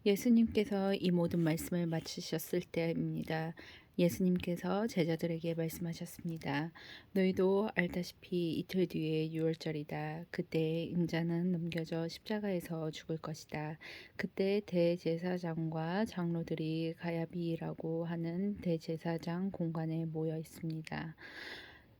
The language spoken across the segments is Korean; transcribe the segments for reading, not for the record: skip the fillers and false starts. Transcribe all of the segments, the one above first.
예수님께서 이 모든 말씀을 마치셨을 때입니다. 예수님께서 제자들에게 말씀하셨습니다. 너희도 알다시피 이틀 뒤에 유월절이다. 그때 인자는 넘겨져 십자가에서 죽을 것이다. 그때 대제사장과 장로들이 가야비라고 하는 대제사장 공관에 모여 있습니다.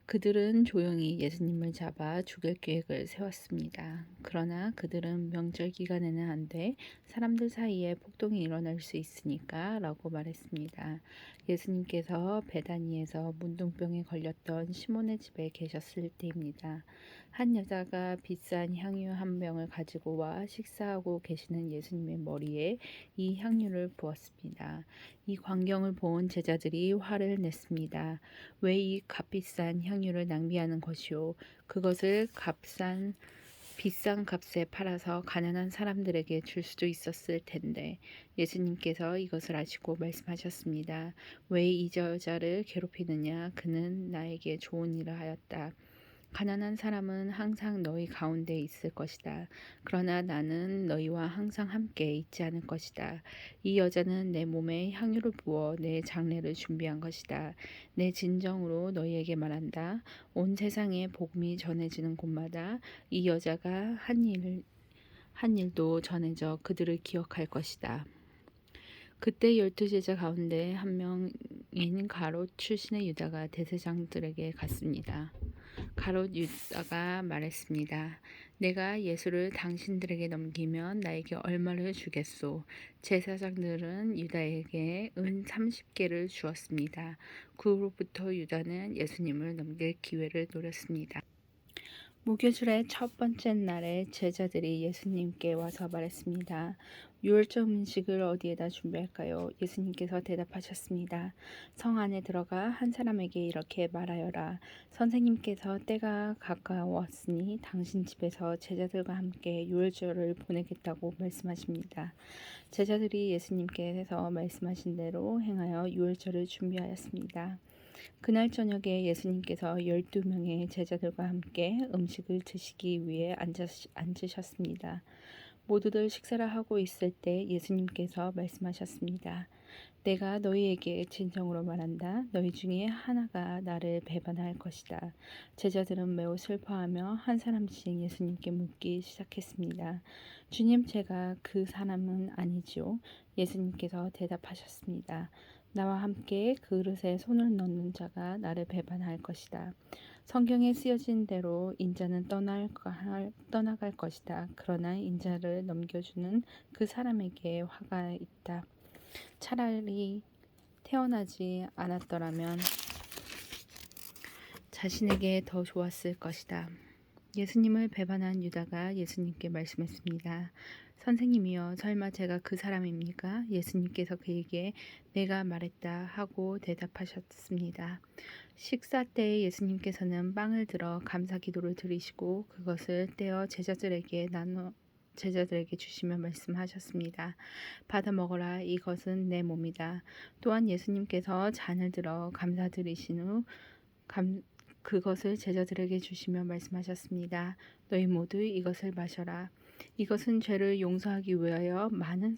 그들은 조용히 예수님을 잡아 죽일 계획을 세웠습니다. 그러나 그들은 명절 기간에는 안 돼. 사람들 사이에 폭동이 일어날 수 있으니까 라고 말했습니다. 예수님께서 베다니에서 문둥병에 걸렸던 시몬의 집에 계셨을 때입니다. 한 여자가 비싼 향유 한 병을 가지고 와 식사하고 계시는 예수님의 머리에 이 향유를 부었습니다. 이 광경을 본 제자들이 화를 냈습니다. 왜 이 값비싼 향유를 낭비하는 것이오? 그것을 비싼 값에 팔아서 가난한 사람들에게 줄 수도 있었을 텐데. 예수님께서 이것을 아시고 말씀하셨습니다. 왜 이 여자를 괴롭히느냐? 그는 나에게 좋은 일을 하였다. 가난한 사람은 항상 너희 가운데 있을 것이다. 그러나 나는 너희와 항상 함께 있지 않을 것이다. 이 여자는 내 몸에 향유를 부어 내 장례를 준비한 것이다. 내 진정으로 너희에게 말한다. 온 세상에 복음이 전해지는 곳마다 이 여자가 한 일도 전해져 그들을 기억할 것이다. 그때 12제자 가운데 한 명인 가롯 출신의 유다가 대제사장들에게 갔습니다. 가롯 유다가 말했습니다. 내가 예수를 당신들에게 넘기면 나에게 얼마를 주겠소? 제사장들은 유다에게 은 30개를 주었습니다. 그 후로부터 유다는 예수님을 넘길 기회를 노렸습니다. 무교절의 첫 번째 날에 제자들이 예수님께 와서 말했습니다. 유월절 음식을 어디에다 준비할까요? 예수님께서 대답하셨습니다. 성 안에 들어가 한 사람에게 이렇게 말하여라. 선생님께서 때가 가까웠으니 당신 집에서 제자들과 함께 유월절을 보내겠다고 말씀하십니다. 제자들이 예수님께서 말씀하신 대로 행하여 유월절을 준비하였습니다. 그날 저녁에 예수님께서 12명의 제자들과 함께 음식을 드시기 위해 앉으셨습니다. 모두들 식사를 하고 있을 때 예수님께서 말씀하셨습니다. 내가 너희에게 진정으로 말한다. 너희 중에 하나가 나를 배반할 것이다. 제자들은 매우 슬퍼하며 한 사람씩 예수님께 묻기 시작했습니다. 주님, 제가 그 사람은 아니지요. 예수님께서 대답하셨습니다. 나와 함께 그릇에 손을 넣는 자가 나를 배반할 것이다. 성경에 쓰여진 대로 인자는 떠나갈 것이다. 그러나 인자를 넘겨주는 그 사람에게 화가 있다. 차라리 태어나지 않았더라면 자신에게 더 좋았을 것이다. 예수님을 배반한 유다가 예수님께 말씀했습니다. 선생님이여, 설마 제가 그 사람입니까? 예수님께서 그에게 내가 말했다 하고 대답하셨습니다. 식사 때 예수님께서는 빵을 들어 감사 기도를 드리시고 그것을 떼어 제자들에게 주시며 말씀하셨습니다. 받아 먹어라. 이것은 내 몸이다. 또한 예수님께서 잔을 들어 감사드리신 후 그것을 제자들에게 주시며 말씀하셨습니다. 너희 모두 이것을 마셔라. 이것은 죄를 용서하기 위하여 많은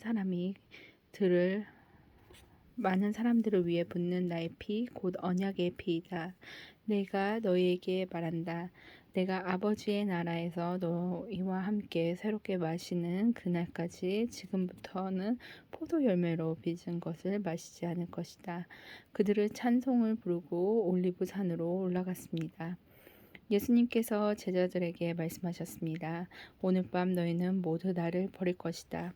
사람들을 위해 붓는 나의 피, 곧 언약의 피이다. 내가 너희에게 말한다. 내가 아버지의 나라에서 너희와 함께 새롭게 마시는 그날까지 지금부터는 포도 열매로 빚은 것을 마시지 않을 것이다. 그들을 찬송을 부르고 올리브 산으로 올라갔습니다. 예수님께서 제자들에게 말씀하셨습니다. 오늘 밤 너희는 모두 나를 버릴 것이다.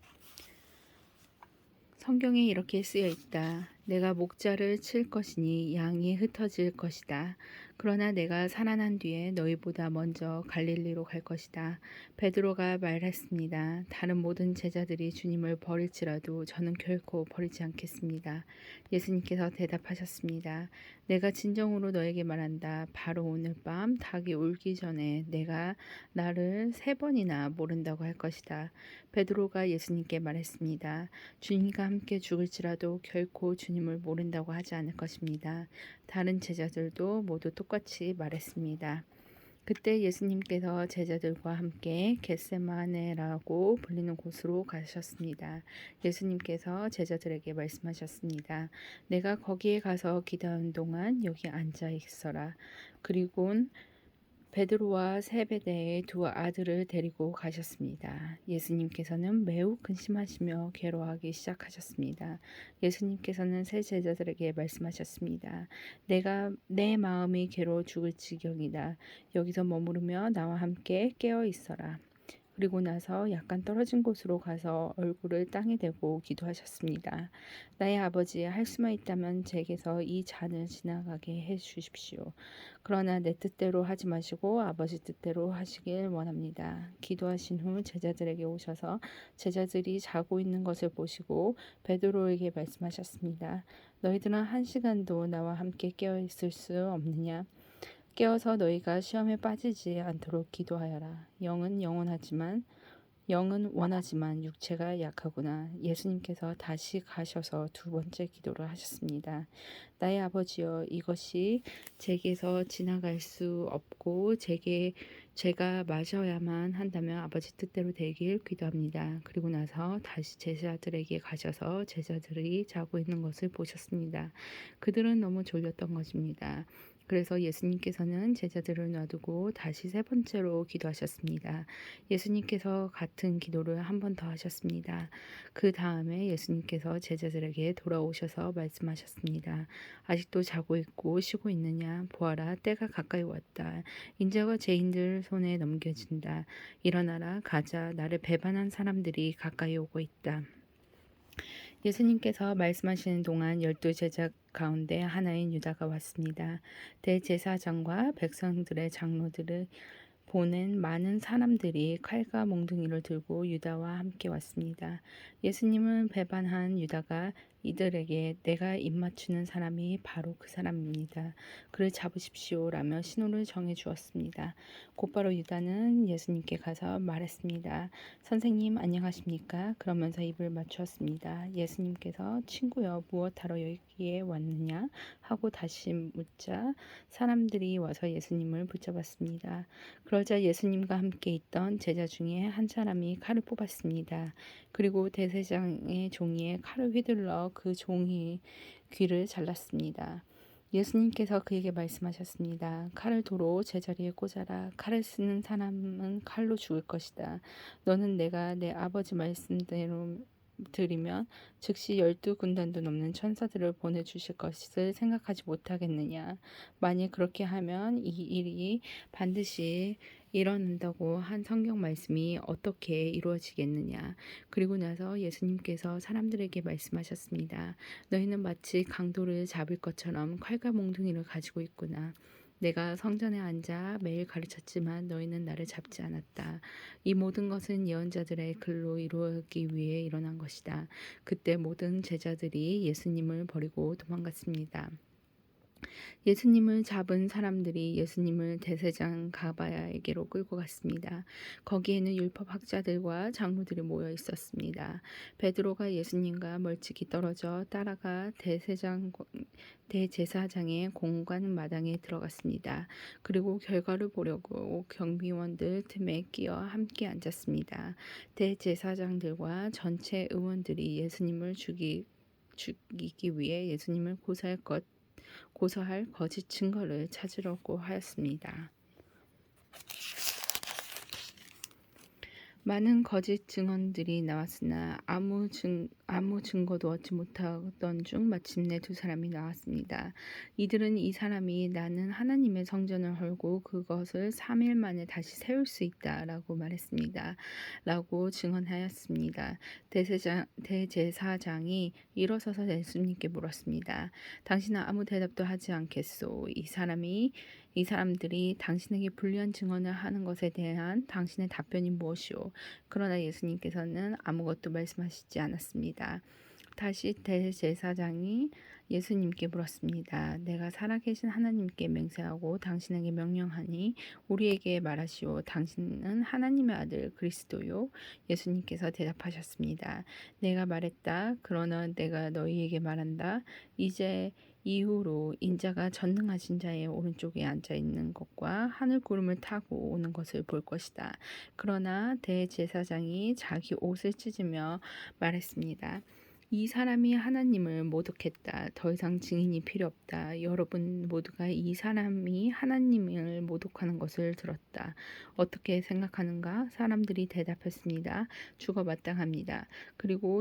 성경에 이렇게 쓰여 있다. 내가 목자를 칠 것이니 양이 흩어질 것이다. 그러나 내가 살아난 뒤에 너희보다 먼저 갈릴리로 갈 것이다. 베드로가 말했습니다. 다른 모든 제자들이 주님을 버릴지라도 저는 결코 버리지 않겠습니다. 예수님께서 대답하셨습니다. 내가 진정으로 너에게 말한다. 바로 오늘 밤 닭이 울기 전에 내가 나를 3번이나 모른다고 할 것이다. 베드로가 예수님께 말했습니다. 주님과 함께 죽을지라도 결코 주님을 모른다고 하지 않을 것입니다. 다른 제자들도 모두 똑같이 말했습니다. 그때 예수님께서 제자들과 함께 겟세마네라고 불리는 곳으로 가셨습니다. 예수님께서 제자들에게 말씀하셨습니다. 내가 거기에 가서 기도하는 동안 여기 앉아 있어라. 그리곤 베드로와 세베대의 두 아들을 데리고 가셨습니다. 예수님께서는 매우 근심하시며 괴로워하기 시작하셨습니다. 예수님께서는 세 제자들에게 말씀하셨습니다. 내 마음이 괴로워 죽을 지경이다. 여기서 머무르며 나와 함께 깨어 있어라. 그리고 나서 약간 떨어진 곳으로 가서 얼굴을 땅에 대고 기도하셨습니다. 나의 아버지, 할 수만 있다면 제게서 이 잔을 지나가게 해 주십시오. 그러나 내 뜻대로 하지 마시고 아버지 뜻대로 하시길 원합니다. 기도하신 후 제자들에게 오셔서 제자들이 자고 있는 것을 보시고 베드로에게 말씀하셨습니다. 너희들은 1시간도 나와 함께 깨어 있을 수 없느냐? 깨어서 너희가 시험에 빠지지 않도록 기도하여라. 영은 원하지만 육체가 약하구나. 예수님께서 다시 가셔서 두 번째 기도를 하셨습니다. 나의 아버지여, 이것이 제게서 지나갈 수 없고 제가 마셔야만 한다면 아버지 뜻대로 되길 기도합니다. 그리고 나서 다시 제자들에게 가셔서 제자들이 자고 있는 것을 보셨습니다. 그들은 너무 졸렸던 것입니다. 그래서 예수님께서는 제자들을 놔두고 다시 세 번째로 기도하셨습니다. 예수님께서 같은 기도를 한 번 더 하셨습니다. 그 다음에 예수님께서 제자들에게 돌아오셔서 말씀하셨습니다. 아직도 자고 있고 쉬고 있느냐? 보아라, 때가 가까이 왔다. 인자가 죄인들 손에 넘겨진다. 일어나라, 가자. 나를 배반한 사람들이 가까이 오고 있다. 예수님께서 말씀하시는 동안 12제자 가운데 하나인 유다가 왔습니다. 대제사장과 백성들의 장로들을 보낸 많은 사람들이 칼과 몽둥이를 들고 유다와 함께 왔습니다. 예수님은 배반한 유다가 이들에게 내가 입맞추는 사람이 바로 그 사람입니다. 그를 잡으십시오라며 신호를 정해 주었습니다. 곧바로 유다는 예수님께 가서 말했습니다. 선생님 안녕하십니까? 그러면서 입을 맞추었습니다. 예수님께서 친구여 무엇하러 여기에 왔느냐? 하고 다시 묻자 사람들이 와서 예수님을 붙잡았습니다. 그러자 예수님과 함께 있던 제자 중에 한 사람이 칼을 뽑았습니다. 그리고 대제사장의 종이에 칼을 휘둘러 그 종이 귀를 잘랐습니다. 예수님께서 그에게 말씀하셨습니다. 칼을 도로 제자리에 꽂아라. 칼을 쓰는 사람은 칼로 죽을 것이다. 너는 내가 내 아버지 말씀대로 드리면 즉시 12군단도 넘는 천사들을 보내주실 것을 생각하지 못하겠느냐. 만일 그렇게 하면 이 일이 반드시 일어난다고 한 성경 말씀이 어떻게 이루어지겠느냐. 그리고 나서 예수님께서 사람들에게 말씀하셨습니다. 너희는 마치 강도를 잡을 것처럼 칼과 몽둥이를 가지고 있구나. 내가 성전에 앉아 매일 가르쳤지만 너희는 나를 잡지 않았다. 이 모든 것은 예언자들의 글로 이루어지기 위해 일어난 것이다. 그때 모든 제자들이 예수님을 버리고 도망갔습니다. 예수님을 잡은 사람들이 예수님을 대제사장 가바야에게로 끌고 갔습니다. 거기에는 율법학자들과 장로들이 모여 있었습니다. 베드로가 예수님과 멀찍이 떨어져 따라가 대제사장의 공관 마당에 들어갔습니다. 그리고 결과를 보려고 경비원들 틈에 끼어 함께 앉았습니다. 대제사장들과 전체 의원들이 예수님을 죽이기 위해 예수님을 고소할 거짓 증거를 찾으려고 하였습니다. 많은 거짓 증언들이 나왔으나 아무 증거도 얻지 못하던 중 마침내 두 사람이 나왔습니다. 이들은 이 사람이 나는 하나님의 성전을 헐고 그것을 3일 만에 다시 세울 수 있다라고 말했습니다. 라고 증언하였습니다. 대제사장이 일어서서 예수님께 물었습니다. 당신은 아무 대답도 하지 않겠소. 이 사람들이 당신에게 불리한 증언을 하는 것에 대한 당신의 답변이 무엇이오? 그러나 예수님께서는 아무것도 말씀하시지 않았습니다. 다시 대제사장이 예수님께 물었습니다. 내가 살아계신 하나님께 맹세하고 당신에게 명령하니 우리에게 말하시오. 당신은 하나님의 아들 그리스도요? 예수님께서 대답하셨습니다. 내가 말했다. 그러나 내가 너희에게 말한다. 이제 이후로 인자가 전능하신 자의 오른쪽에 앉아 있는 것과 하늘 구름을 타고 오는 것을 볼 것이다. 그러나 대제사장이 자기 옷을 찢으며 말했습니다. 이 사람이 하나님을 모독했다. 더 이상 증인이 필요 없다. 여러분 모두가 이 사람이 하나님을 모독하는 것을 들었다. 어떻게 생각하는가? 사람들이 대답했습니다. 죽어 마땅합니다. 그리고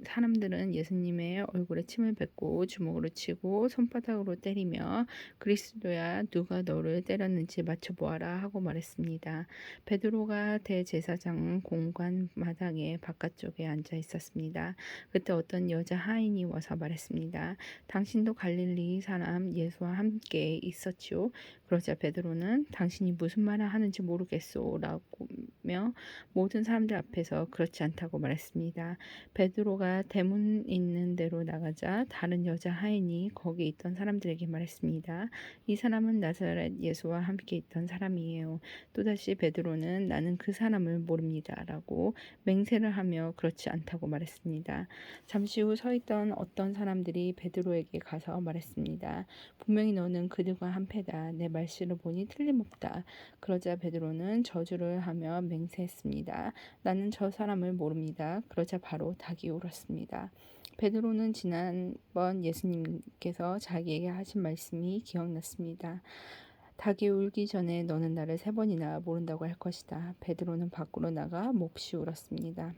사람들은 예수님의 얼굴에 침을 뱉고 주먹으로 치고 손바닥으로 때리며 그리스도야 누가 너를 때렸는지 맞춰보아라 하고 말했습니다. 베드로가 대제사장 공관 마당의 바깥쪽에 앉아 있었습니다. 그때 어떤 여자 하인이 와서 말했습니다. 당신도 갈릴리 사람 예수와 함께 있었지요? 그러자 베드로는 당신이 무슨 말을 하는지 모르겠소 라고며 모든 사람들 앞에서 그렇지 않다고 말했습니다. 베드로가 대문 있는 데로 나가자 다른 여자 하인이 거기 있던 사람들에게 말했습니다. 이 사람은 나사렛 예수와 함께 있던 사람이에요. 또다시 베드로는 나는 그 사람을 모릅니다 라고 맹세를 하며 그렇지 않다고 말했습니다. 잠시 후 서 있던 어떤 사람들이 베드로에게 가서 말했습니다. 분명히 너는 그들과 한패다. 내 말씨를 보니 틀림없다. 그러자 베드로는 저주를 하며 맹세했습니다. 나는 저 사람을 모릅니다. 그러자 바로 닭이 울었습니다. 베드로는 지난번 예수님께서 자기에게 하신 말씀이 기억났습니다. 닭이 울기 전에 너는 나를 3번이나 모른다고 할 것이다. 베드로는 밖으로 나가 몹시 울었습니다.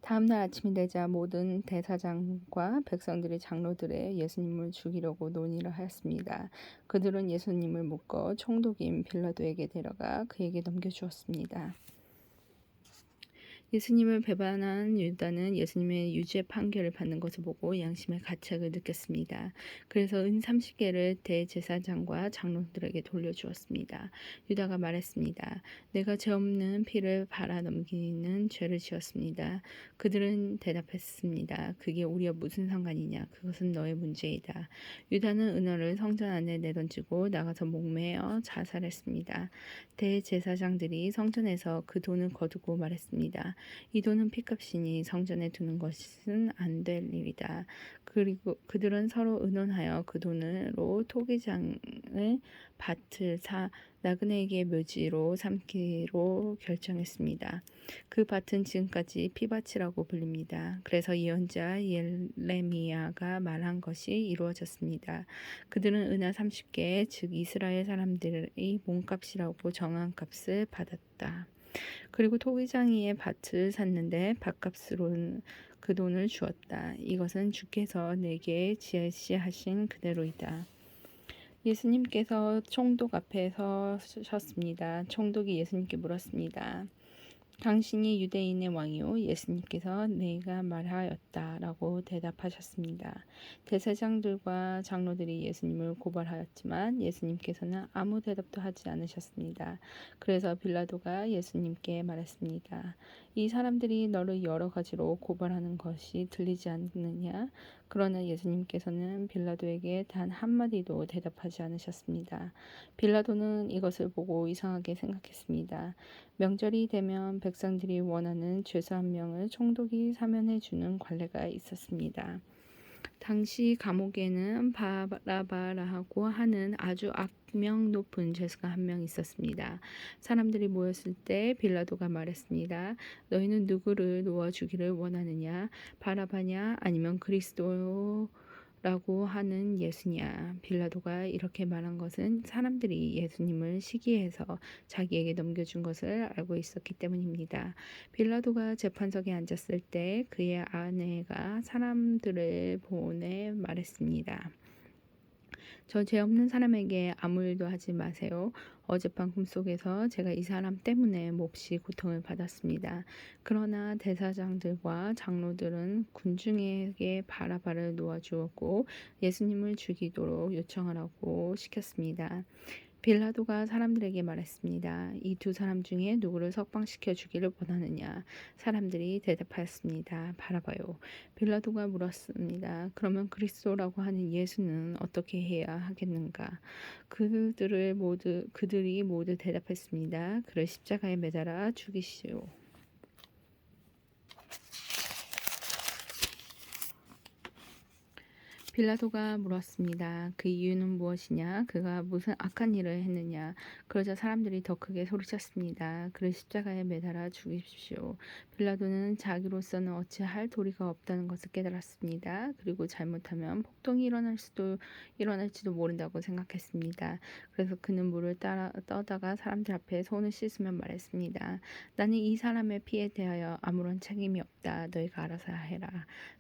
다음 날 아침이 되자 모든 대사장과 백성들이 장로들의 예수님을 죽이려고 논의를 하였습니다. 그들은 예수님을 묶어 총독인 빌라도에게 데려가 그에게 넘겨주었습니다. 예수님을 배반한 유다는 예수님의 유죄 판결을 받는 것을 보고 양심의 가책을 느꼈습니다. 그래서 은 30개를 대제사장과 장로들에게 돌려주었습니다. 유다가 말했습니다. 내가 죄 없는 피를 바라 넘기는 죄를 지었습니다. 그들은 대답했습니다. 그게 우리와 무슨 상관이냐? 그것은 너의 문제이다. 유다는 은어를 성전 안에 내던지고 나가서 목매어 자살했습니다. 대제사장들이 성전에서 그 돈을 거두고 말했습니다. 이 돈은 피값이니 성전에 두는 것은 안 될 일이다. 그리고 그들은 서로 의논하여 그 돈으로 토기장의 밭을 사 나그네에게 묘지로 삼기로 결정했습니다. 그 밭은 지금까지 피밭이라고 불립니다. 그래서 예언자 예레미야가 말한 것이 이루어졌습니다. 그들은 은하 30개, 즉 이스라엘 사람들의 몸값이라고 정한 값을 받았다. 그리고 토기장이의 밭을 샀는데 밭값으로는 그 돈을 주었다. 이것은 주께서 내게 지시하신 그대로이다. 예수님께서 총독 앞에 서셨습니다. 총독이 예수님께 물었습니다. 당신이 유대인의 왕이요? 예수님께서 내가 말하였다 라고 대답하셨습니다. 대제사장들과 장로들이 예수님을 고발하였지만 예수님께서는 아무 대답도 하지 않으셨습니다. 그래서 빌라도가 예수님께 말했습니다. 이 사람들이 너를 여러 가지로 고발하는 것이 들리지 않느냐? 그러나 예수님께서는 빌라도에게 단 한마디도 대답하지 않으셨습니다. 빌라도는 이것을 보고 이상하게 생각했습니다. 명절이 되면 백성들이 원하는 죄수 한 명을 총독이 사면해 주는 관례가 있었습니다. 당시 감옥에는 바라바라고 하는 아주 악명 높은 죄수가 한 명 있었습니다. 사람들이 모였을 때 빌라도가 말했습니다. 너희는 누구를 놓아주기를 원하느냐? 바라바냐? 아니면 그리스도 라고 하는 예수냐? 빌라도가 이렇게 말한 것은 사람들이 예수님을 시기해서 자기에게 넘겨준 것을 알고 있었기 때문입니다. 빌라도가 재판석에 앉았을 때 그의 아내가 사람들을 보내 말했습니다. 저 죄 없는 사람에게 아무 일도 하지 마세요. 어젯밤 꿈속에서 제가 이 사람 때문에 몹시 고통을 받았습니다. 그러나 대사장들과 장로들은 군중에게 바라바를 놓아주었고 예수님을 죽이도록 요청하라고 시켰습니다. 빌라도가 사람들에게 말했습니다. 이 두 사람 중에 누구를 석방시켜 주기를 원하느냐? 사람들이 대답하였습니다. 바라바요. 빌라도가 물었습니다. 그러면 그리스도라고 하는 예수는 어떻게 해야 하겠는가? 그들이 모두 대답했습니다. 그를 십자가에 매달아 죽이시오. 빌라도가 물었습니다. 그 이유는 무엇이냐? 그가 무슨 악한 일을 했느냐? 그러자 사람들이 더 크게 소리쳤습니다. 그를 십자가에 매달아 죽이십시오. 빌라도는 자기로서는 어찌할 도리가 없다는 것을 깨달았습니다. 그리고 잘못하면 폭동이 일어날지도 모른다고 생각했습니다. 그래서 그는 물을 떠다가 사람들 앞에 손을 씻으며 말했습니다. 나는 이 사람의 피에 대하여 아무런 책임이 없다. 너희가 알아서 해라.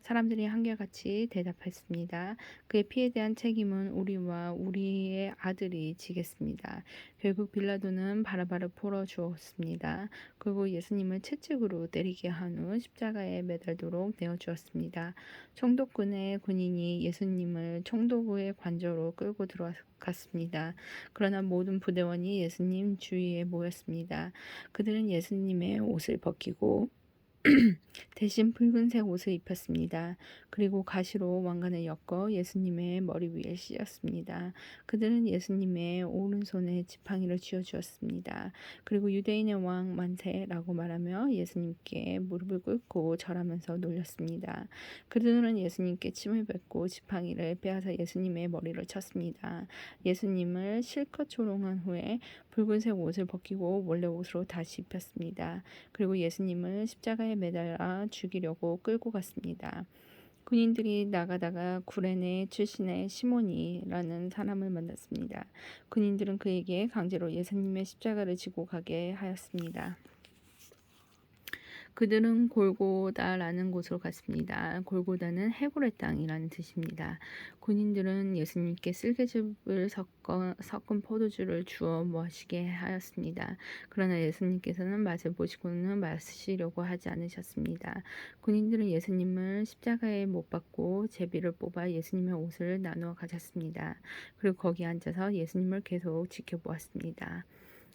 사람들이 한결같이 대답했습니다. 그의 피에 대한 책임은 우리와 우리의 아들이 지겠습니다. 결국 빌라도는 바라바를 풀어 주었습니다. 그리고 예수님을 채찍으로 때리게 한 후 십자가에 매달도록 내어 주었습니다. 총독군의 군인이 예수님을 총독의 관저로 끌고 들어갔습니다. 그러나 모든 부대원이 예수님 주위에 모였습니다. 그들은 예수님의 옷을 벗기고 대신 붉은색 옷을 입혔습니다. 그리고 가시로 왕관을 엮어 예수님의 머리 위에 씌웠습니다. 그들은 예수님의 오른손에 지팡이를 쥐어주었습니다. 그리고 유대인의 왕 만세라고 말하며 예수님께 무릎을 꿇고 절하면서 놀렸습니다. 그들은 예수님께 침을 뱉고 지팡이를 빼앗아 예수님의 머리를 쳤습니다. 예수님을 실컷 조롱한 후에 붉은색 옷을 벗기고 원래 옷으로 다시 입혔습니다. 그리고 예수님을 십자가에 매달아 죽이려고 끌고 갔습니다. 군인들이 나가다가 구레네 출신의 시몬이라는 사람을 만났습니다. 군인들은 그에게 강제로 예수님의 십자가를 지고 가게 하였습니다. 그들은 골고다라는 곳으로 갔습니다. 골고다는 해골의 땅이라는 뜻입니다. 군인들은 예수님께 쓸개즙을 섞은 포도주를 주어 마시게 하였습니다. 그러나 예수님께서는 맛을 보시고는 마시려고 하지 않으셨습니다. 군인들은 예수님을 십자가에 못 박고 제비를 뽑아 예수님의 옷을 나누어 가졌습니다. 그리고 거기 앉아서 예수님을 계속 지켜보았습니다.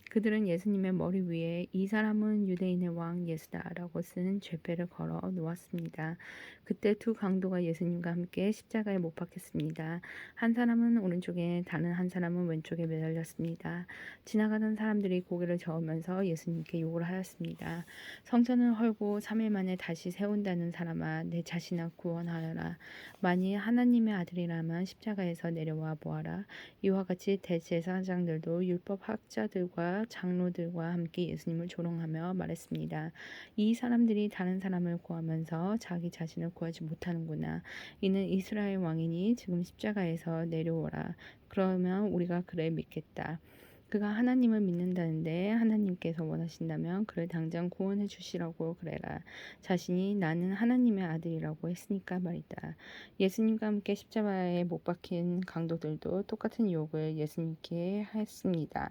그들은 예수님의 머리 위에 이 사람은 유대인의 왕 예수다라고 쓴 죄패를 걸어 놓았습니다. 그때 두 강도가 예수님과 함께 십자가에 못 박혔습니다. 한 사람은 오른쪽에 다른 한 사람은 왼쪽에 매달렸습니다. 지나가던 사람들이 고개를 저으면서 예수님께 욕을 하였습니다. 성전을 헐고 3일 만에 다시 세운다는 사람아 내 자신을 구원하여라. 만일 하나님의 아들이라면 십자가에서 내려와 보아라. 이와 같이 대제사장들도 율법 학자들과 장로들과 함께 예수님을 조롱하며 말했습니다. 이 사람들이 다른 사람을 구하면서 자기 자신을 구하지 못하는구나. 이는 이스라엘 왕이니 지금 십자가에서 내려오라. 그러면 우리가 그를 믿겠다. 그가 하나님을 믿는다는데 하나님께서 원하신다면 그를 당장 구원해 주시라고 그래라. 자신이 나는 하나님의 아들이라고 했으니까 말이다. 예수님과 함께 십자가에 못 박힌 강도들도 똑같은 욕을 예수님께 했습니다.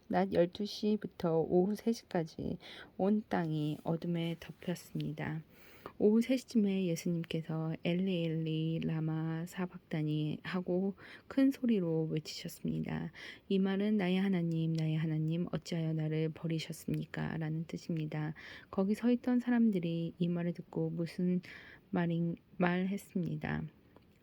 낮 12시부터 오후 3시까지 온 땅이 어둠에 덮였습니다. 오후 3시쯤에 예수님께서 엘리 엘리 라마 사박다니 하고 큰 소리로 외치셨습니다. 이 말은 나의 하나님 어찌하여 나를 버리셨습니까? 라는 뜻입니다. 거기 서 있던 사람들이 이 말을 듣고 무슨 말했습니다.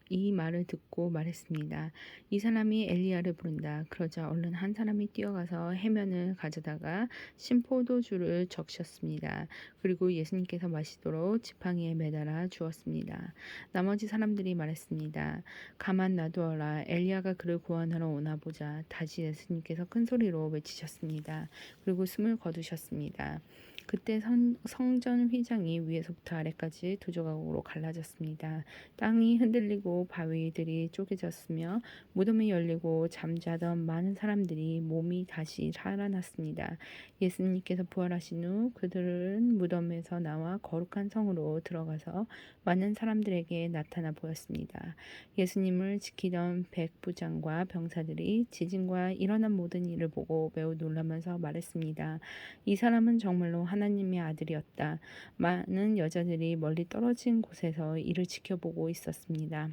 이 말을 듣고 말했습니다. 이 사람이 엘리야를 부른다. 그러자 얼른 한 사람이 뛰어가서 해면을 가져다가 신포도주를 적셨습니다. 그리고 예수님께서 마시도록 지팡이에 매달아 주었습니다. 나머지 사람들이 말했습니다. 가만 놔두어라. 엘리야가 그를 구원하러 오나 보자. 다시 예수님께서 큰 소리로 외치셨습니다. 그리고 숨을 거두셨습니다. 그때 성전 휘장이 위에서부터 아래까지 두 조각으로 갈라졌습니다. 땅이 흔들리고 바위들이 쪼개졌으며 무덤이 열리고 잠자던 많은 사람들이 몸이 다시 살아났습니다. 예수님께서 부활하신 후 그들은 무덤에서 나와 거룩한 성으로 들어가서 많은 사람들에게 나타나 보였습니다. 예수님을 지키던 백부장과 병사들이 지진과 일어난 모든 일을 보고 매우 놀라면서 말했습니다. 이 사람은 정말로 하나님의 아들이었다. 많은 여자들이 멀리 떨어진 곳에서 이를 지켜보고 있었습니다.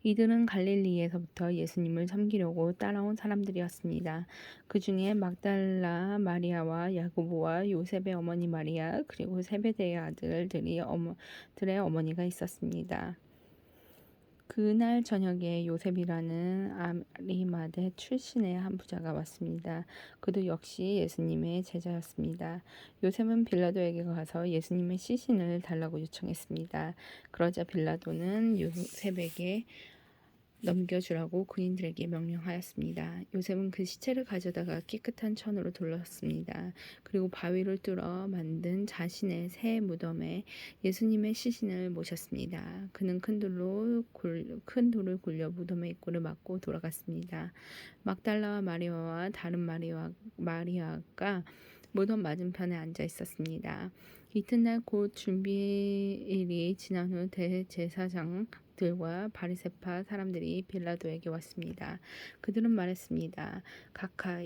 이들은 갈릴리에서부터 예수님을 섬기려고 따라온 사람들이었습니다. 그 중에 막달라 마리아와 야고보와 요셉의 어머니 마리아 그리고 세베대의 아들들의 어머니가 있었습니다. 그날 저녁에 요셉이라는 아리마대 출신의 한 부자가 왔습니다. 그도 역시 예수님의 제자였습니다. 요셉은 빌라도에게 가서 예수님의 시신을 달라고 요청했습니다. 그러자 빌라도는 요셉에게 넘겨주라고 군인들에게 명령하였습니다. 요셉은 그 시체를 가져다가 깨끗한 천으로 둘렀습니다. 그리고 바위를 뚫어 만든 자신의 새 무덤에 예수님의 시신을 모셨습니다. 그는 큰 돌을 굴려 무덤의 입구를 막고 돌아갔습니다. 막달라와 마리아와 다른 마리아가 무덤 맞은편에 앉아 있었습니다. 이튿날 곧 준비일이 지난 후 대제사장들과 바리새파 사람들이 빌라도에게 왔습니다. 그들은 말했습니다. 각하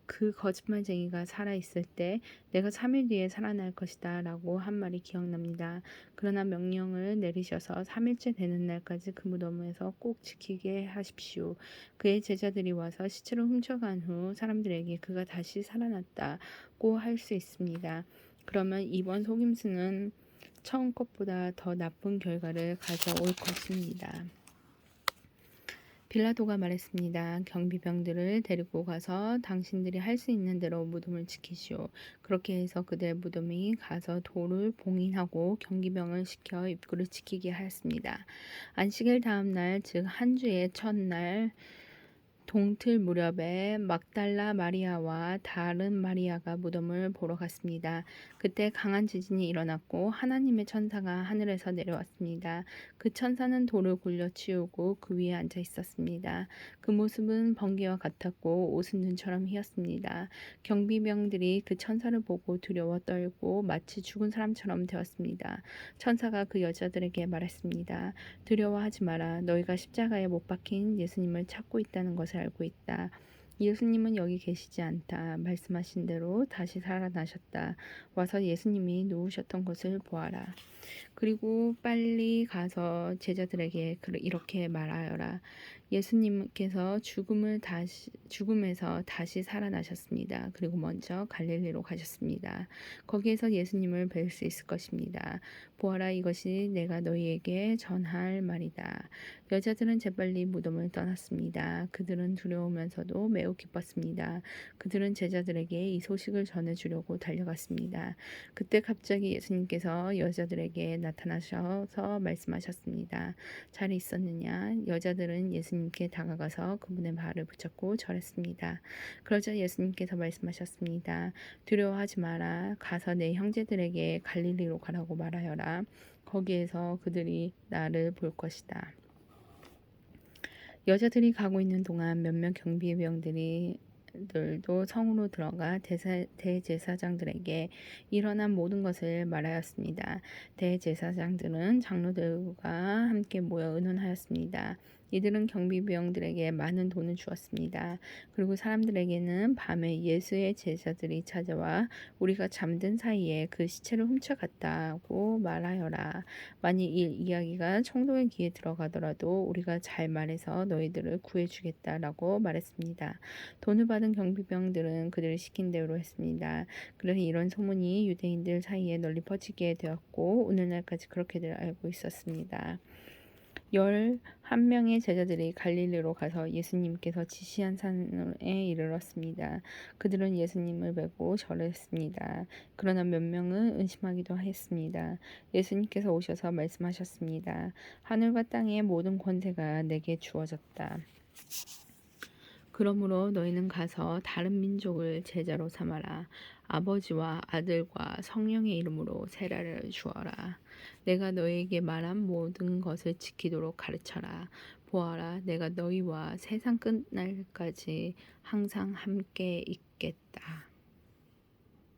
그 거짓말쟁이가 살아있을 때 내가 3일 뒤에 살아날 것이다 라고 한 말이 기억납니다. 그러나 명령을 내리셔서 3일째 되는 날까지 그 무덤에서 꼭 지키게 하십시오. 그의 제자들이 와서 시체를 훔쳐간 후 사람들에게 그가 다시 살아났다고 할 수 있습니다. 그러면 이번 속임수는 처음 것보다 더 나쁜 결과를 가져올 것입니다. 빌라도가 말했습니다. 경비병들을 데리고 가서 당신들이 할 수 있는 대로 무덤을 지키시오. 그렇게 해서 그들의 무덤이 가서 돌을 봉인하고 경비병을 시켜 입구를 지키게 하였습니다. 안식일 다음 날, 즉 한 주의 첫날 동틀 무렵에 막달라 마리아와 다른 마리아가 무덤을 보러 갔습니다. 그때 강한 지진이 일어났고 하나님의 천사가 하늘에서 내려왔습니다. 그 천사는 돌을 굴려 치우고 그 위에 앉아 있었습니다. 그 모습은 번개와 같았고 옷은 눈처럼 희었습니다. 경비병들이 그 천사를 보고 두려워 떨고 마치 죽은 사람처럼 되었습니다. 천사가 그 여자들에게 말했습니다. 두려워하지 마라. 너희가 십자가에 못 박힌 예수님을 찾고 있다는 것을 알고 있다. 예수님은 여기 계시지 않다. 말씀하신 대로 다시 살아나셨다. 와서 예수님이 누우셨던 것을 보아라. 그리고 빨리 가서 제자들에게 이렇게 말하여라. 예수님께서 죽음에서 다시 살아나셨습니다. 그리고 먼저 갈릴리로 가셨습니다. 거기에서 예수님을 뵐 수 있을 것입니다. 보아라, 이것이 내가 너희에게 전할 말이다. 여자들은 재빨리 무덤을 떠났습니다. 그들은 두려우면서도 매우 기뻤습니다. 그들은 제자들에게 이 소식을 전해주려고 달려갔습니다. 그때 갑자기 예수님께서 여자들에게 나타나셔서 말씀하셨습니다. 잘 있었느냐? 여자들은 예수님께 다가가서 그분의 발을 붙잡고 절했습니다. 그러자 예수님께서 말씀하셨습니다. 두려워하지 마라. 가서 내 형제들에게 갈릴리로 가라고 말하여라. 거기에서 그들이 나를 볼 것이다. 여자들이 가고 있는 동안 몇몇 경비병들도 성으로 들어가 대제사장들에게 일어난 모든 것을 말하였습니다. 대제사장들은 장로들과 함께 모여 의논하였습니다. 이들은 경비병들에게 많은 돈을 주었습니다. 그리고 사람들에게는 밤에 예수의 제자들이 찾아와 우리가 잠든 사이에 그 시체를 훔쳐갔다고 말하여라. 만일 이 이야기가 총독의 귀에 들어가더라도 우리가 잘 말해서 너희들을 구해주겠다라고 말했습니다. 돈을 받은 경비병들은 그들을 시킨 대로 했습니다. 그래서 이런 소문이 유대인들 사이에 널리 퍼지게 되었고 오늘날까지 그렇게들 알고 있었습니다. 11명의 제자들이 갈릴리로 가서 예수님께서 지시한 산에 이르렀습니다. 그들은 예수님을 뵈고 절했습니다. 그러나 몇 명은 의심하기도 했습니다. 예수님께서 오셔서 말씀하셨습니다. 하늘과 땅의 모든 권세가 내게 주어졌다. 그러므로 너희는 가서 다른 민족을 제자로 삼아라. 아버지와 아들과 성령의 이름으로 세례를 주어라. 내가 너희에게 말한 모든 것을 지키도록 가르쳐라. 보아라, 내가 너희와 세상 끝날까지 항상 함께 있겠다.